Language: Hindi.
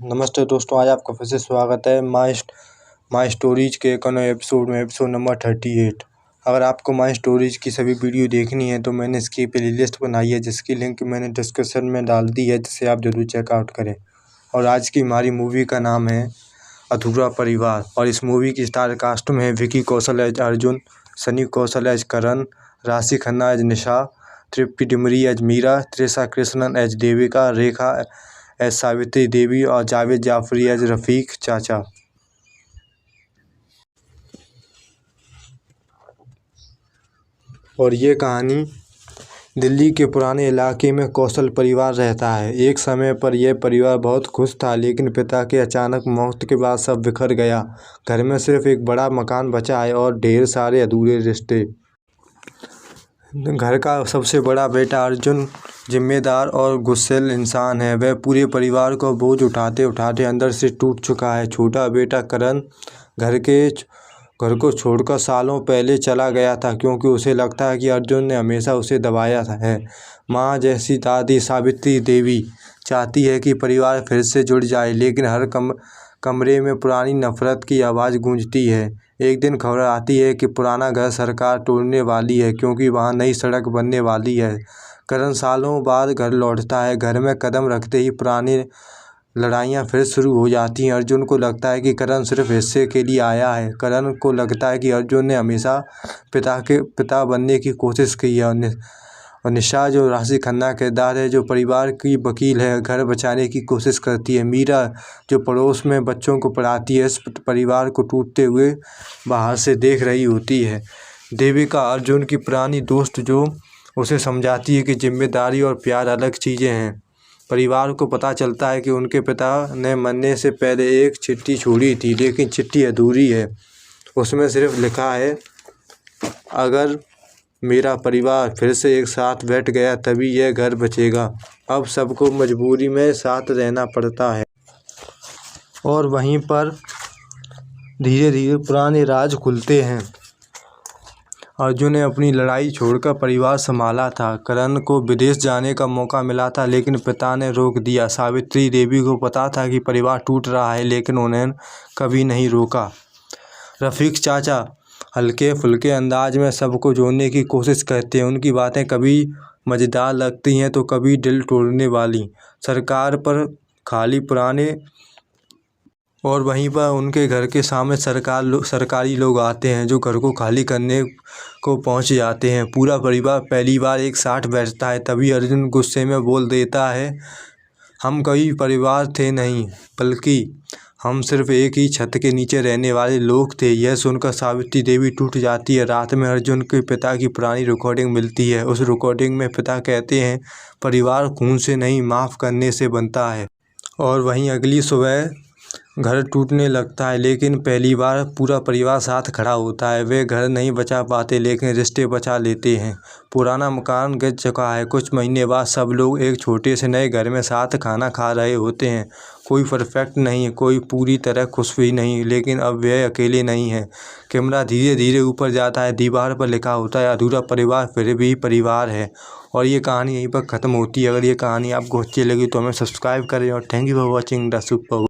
नमस्ते दोस्तों, आज आपका फिर से स्वागत है माई स्टोरीज के एक नए एपिसोड में, एपिसोड नंबर 38। अगर आपको माई स्टोरीज की सभी वीडियो देखनी है तो मैंने इसकी प्लेलिस्ट बनाई है, जिसकी लिंक मैंने डिस्क्रिप्शन में डाल दी है, जिसे आप ज़रूर चेकआउट करें। और आज की हमारी मूवी का नाम है अधूरा परिवार। और इस मूवी की स्टार कास्ट में है विकी कौशल एज अर्जुन, सनी कौशल एज करण, राशि खन्ना एज निशा, तृप्ति डिमरी एज मीरा, त्रिशा कृष्णन एज देविका, रेखा एज सावित्री देवी और जावेद जाफरी एज रफ़ीक चाचा। और ये कहानी दिल्ली के पुराने इलाके में कौशल परिवार रहता है। एक समय पर यह परिवार बहुत खुश था, लेकिन पिता के अचानक मौत के बाद सब बिखर गया। घर में सिर्फ एक बड़ा मकान बचा है और ढेर सारे अधूरे रिश्ते। घर का सबसे बड़ा बेटा अर्जुन जिम्मेदार और गुस्सैल इंसान है। वह पूरे परिवार को बोझ उठाते उठाते अंदर से टूट चुका है। छोटा बेटा करण घर को छोड़कर सालों पहले चला गया था, क्योंकि उसे लगता है कि अर्जुन ने हमेशा उसे दबाया है। माँ जैसी दादी सावित्री देवी चाहती है कि परिवार फिर से जुड़ जाए, लेकिन हर कमरे में पुरानी नफरत की आवाज़ गूंजती है। एक दिन खबर आती है कि पुराना घर सरकार तोड़ने वाली है, क्योंकि वहाँ नई सड़क बनने वाली है। करण सालों बाद घर लौटता है। घर में कदम रखते ही पुरानी लड़ाइयाँ फिर शुरू हो जाती हैं। अर्जुन को लगता है कि करण सिर्फ हिस्से के लिए आया है। करण को लगता है कि अर्जुन ने हमेशा पिता बनने की कोशिश की है। और निशा, जो राशि खन्ना किरदार है, जो परिवार की वकील है, घर बचाने की कोशिश करती है। मीरा, जो पड़ोस में बच्चों को पढ़ाती है, इस परिवार को टूटते हुए बाहर से देख रही होती है। देविका, अर्जुन की पुरानी दोस्त, जो उसे समझाती है कि जिम्मेदारी और प्यार अलग चीज़ें हैं। परिवार को पता चलता है कि उनके पिता ने मरने से पहले एक चिट्ठी छोड़ी थी, लेकिन चिट्ठी अधूरी है। उसमें सिर्फ लिखा है, अगर मेरा परिवार फिर से एक साथ बैठ गया तभी यह घर बचेगा। अब सबको मजबूरी में साथ रहना पड़ता है। और वहीं पर धीरे धीरे पुराने राज खुलते हैं। अर्जुन ने अपनी लड़ाई छोड़कर परिवार संभाला था। करण को विदेश जाने का मौका मिला था, लेकिन पिता ने रोक दिया। सावित्री देवी को पता था कि परिवार टूट रहा है, लेकिन उन्हें कभी नहीं रोका। रफ़ीक चाचा हल्के फुल्के अंदाज में सबको जोड़ने की कोशिश करते हैं। उनकी बातें कभी मज़ेदार लगती हैं तो कभी दिल तोड़ने वाली। सरकार पर खाली पुराने और वहीं पर उनके घर के सामने सरकारी लोग आते हैं, जो घर को खाली करने को पहुंच जाते हैं। पूरा परिवार पहली बार एक साथ बैठता है। तभी अर्जुन गुस्से में बोल देता है, हम कभी परिवार थे नहीं, बल्कि हम सिर्फ एक ही छत के नीचे रहने वाले लोग थे। यह सुनकर सावित्री देवी टूट जाती है। रात में अर्जुन के पिता की पुरानी रिकॉर्डिंग मिलती है। उस रिकॉर्डिंग में पिता कहते हैं, परिवार खून से नहीं, माफ़ करने से बनता है। और वहीं अगली सुबह घर टूटने लगता है, लेकिन पहली बार पूरा परिवार साथ खड़ा होता है। वे घर नहीं बचा पाते, लेकिन रिश्ते बचा लेते हैं। पुराना मकान गिर चुका है। कुछ महीने बाद सब लोग एक छोटे से नए घर में साथ खाना खा रहे होते हैं। कोई परफेक्ट नहीं, कोई पूरी तरह खुश भी नहीं, लेकिन अब वे अकेले नहीं हैं। कैमरा धीरे धीरे ऊपर जाता है। दीवार पर लिखा होता है, अधूरा परिवार फिर भी परिवार है। और ये कहानी यहीं पर ख़त्म होती है। अगर ये कहानी आपको अच्छी लगी तो हमें सब्सक्राइब करें और thank you for watching the super.